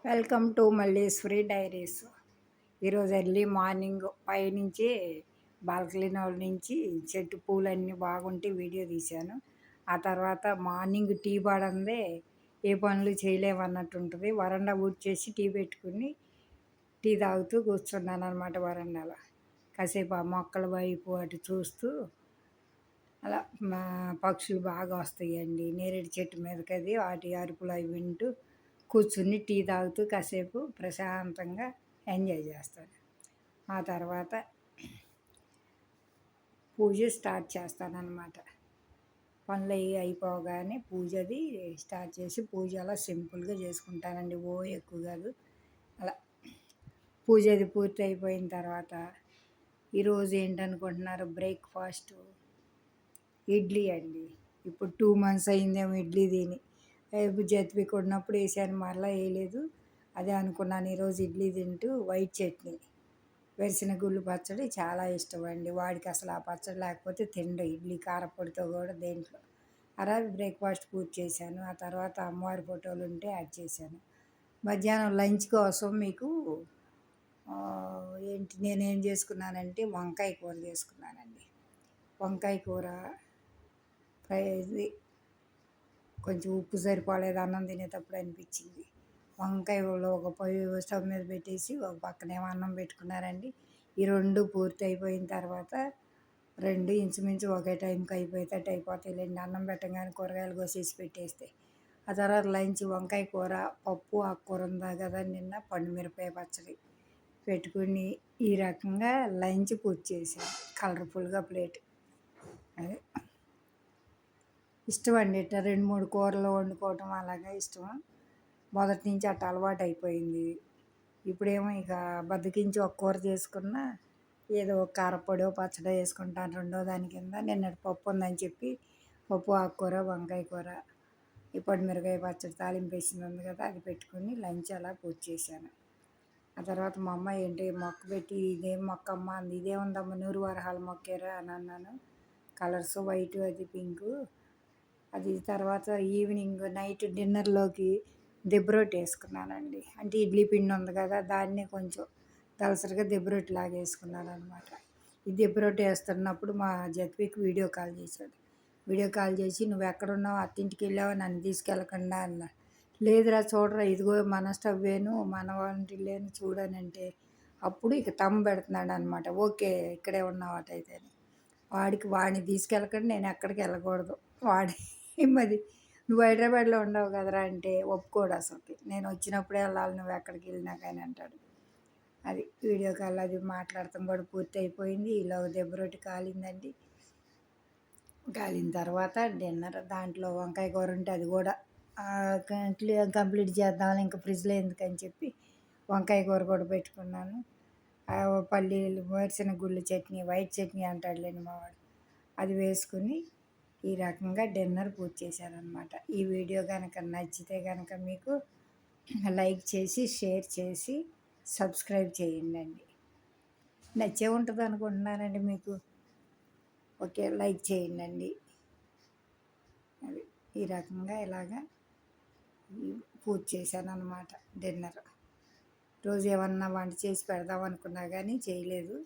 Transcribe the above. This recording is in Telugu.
Welcome to Malleswari diaries. ఈరోజు ఎర్లీ మార్నింగ్ పైనుంచి బాల్కనీలో నుంచి చెట్టు పూలన్నీ బాగుంటే వీడియో తీశాను. ఆ తర్వాత మార్నింగ్ టీ పడందే ఏ పనులు చేయలేమన్నట్టు ఉంటుంది. వరండా ఊడ్చేసి టీ పెట్టుకుని టీ తాగుతూ కూర్చున్నాను అనమాట వరండాలో. కాసేపు ఆ మొక్కల వైపు అటు చూస్తూ అలా పక్షులు బాగా వస్తాయండి నేరేడు చెట్టు మీదకి, అది వాటి అరుపులు అవి వింటూ కూర్చుని టీ తాగుతూ కాసేపు ప్రశాంతంగా ఎంజాయ్ చేస్తాను. ఆ తర్వాత పూజ స్టార్ట్ చేస్తానన్నమాట. పనులు అవి అయిపోగానే పూజది స్టార్ట్ చేసి పూజ అలా సింపుల్గా చేసుకుంటానండి, ఎక్కువ కాదు. అలా పూజ అది పూర్తి అయిపోయిన తర్వాత ఈరోజు ఏంటనుకుంటున్నారు, బ్రేక్ఫాస్ట్ ఇడ్లీ అండి. ఇప్పుడు 2 months అయిందేమో ఇడ్లీ తిని. జత్విక్ ఉన్నప్పుడు వేసాను, మరలా వేయలేదు. అదే అనుకున్నాను ఈరోజు ఇడ్లీ తింటూ వైట్ చట్నీ, వేరుశనగుళ్ళు పచ్చడి చాలా ఇష్టం అండి వాడికి. అసలు ఆ పచ్చడి లేకపోతే తిండు ఇడ్లీ కారపొడితో కూడా దేంట్లో. అలా బ్రేక్ఫాస్ట్ పూర్తి చేశాను. ఆ తర్వాత అమ్మవారి ఫోటోలు ఉంటే యాడ్ చేశాను. మధ్యాహ్నం లంచ్ కోసం మీకు నేనేం చేసుకున్నానంటే వంకాయ కూర చేసుకున్నానండి. వంకాయ కూర ఫ్రై, కొంచెం ఉప్పు సరిపోలేదు అన్నం తినేటప్పుడు అనిపించింది. వంకాయలో ఒక పొయ్యి స్టవ్ మీద పెట్టేసి ఒక పక్కనేమో అన్నం పెట్టుకున్నారండి. ఈ రెండు పూర్తి అయిపోయిన తర్వాత రెండు ఇంచుమించు ఒకే టైంకి అయిపోయేటట్టు అయిపోతాయిలేండి. అన్నం పెట్టగానే కూరగాయలు కోసేసి పెట్టేస్తే. ఆ తర్వాత లంచ్ వంకాయ కూర, పప్పు, ఆకుకూర ఉందా కదా నిన్న పండుమిరపకాయ పచ్చడి పెట్టుకుని ఈ రకంగా లంచ్ పూర్తి చేశాను. కలర్ఫుల్గా ప్లేట్. అదే ఇష్టం అండి, ఇట్లా 2-3 కూరలు వండుకోవటం అలాగా ఇష్టం. మొదటి నుంచి అట్లా అలవాటు అయిపోయింది. ఇప్పుడేమో ఇక బద్దకించి ఒక కూర చేసుకున్నా ఏదో కారపొడి పచ్చడి వేసుకుంటాను రెండో దాని కింద. నిన్నటి పప్పు ఉందని చెప్పి పప్పు, ఆకుకూర, వంకాయ కూర, ఇప్పుడు మిరకాయ పచ్చడి తాలింపు వేసింది ఉంది కదా, అది పెట్టుకుని లంచ్ అలా పూర్తి చేశాను. ఆ తర్వాత మా అమ్మ ఏంటి మొక్క పెట్టి, ఇదేం మొక్క అమ్మ అంది. ఇదేముందమ్మ నూరు వరహాల మొక్కేరా అని అన్నాను. కలర్స్ వైట్, అది పింకు. అది తర్వాత ఈవినింగ్ నైట్ డిన్నర్లోకి దెబ్బరొట్టి వేసుకున్నానండి. అంటే ఇడ్లీ పిండి ఉంది కదా, దాన్ని కొంచెం దలసరిగా దెబ్బరొట్టి లాగా వేసుకున్నాను అనమాట. ఈ దెబ్బరొట్టి వేస్తున్నప్పుడు మా జత్వికి వీడియో కాల్ చేశాడు. వీడియో కాల్ చేసి నువ్వు ఎక్కడున్నావు, అత్తింటికి వెళ్ళావా, నన్ను తీసుకెళ్ళకుండా అన్నా. లేదురా చూడరా, ఇదిగో మన స్టవ్వేను మన వంటిల్లేను చూడనంటే అప్పుడు ఇక పెడుతున్నాడు అనమాట. ఓకే ఇక్కడే ఉన్నావు అటైతే. వాడిని తీసుకెళ్ళకుండా నేను ఎక్కడికి వెళ్ళకూడదు. వాడి మరి నువ్వు హైదరాబాద్లో ఉండవు కదరా అంటే ఒప్పుకోడు అసలుకి. నేను వచ్చినప్పుడే వెళ్ళాలి నువ్వు ఎక్కడికి వెళ్ళినా కానీ అంటాడు. అది వీడియో కాల్ అది మాట్లాడతాం కూడా పూర్తి అయిపోయింది. ఇలా దెబ్బరొట్టి కాలిందండి. కాలిన తర్వాత డిన్నర్, దాంట్లో వంకాయ కూర ఉంటే అది కూడా కంప్లీట్ చేద్దాం ఇంకా ఫ్రిడ్జ్లో ఎందుకని చెప్పి వంకాయ కూర కూడా పెట్టుకున్నాను. పల్లీలు, వేరుశనగ గుళ్ళు చట్నీ, వైట్ చట్నీ అంటాడులేండి మావాడు, అది వేసుకుని ఈ రకంగా డిన్నర్ పూర్తి చేశానమాట. ఈ వీడియో కనుక నచ్చితే కనుక మీకు లైక్ చేసి షేర్ చేసి సబ్స్క్రైబ్ చేయండి. నచ్చే ఉంటుంది అనుకుంటున్నానండి మీకు. ఓకే లైక్ చేయండి. అది ఈ రకంగా ఇలాగా పూర్తి చేశాను అనమాట డిన్నర్. రోజు ఏమన్నా వంట చేసి పెడదాం అనుకున్నా కానీ చేయలేదు.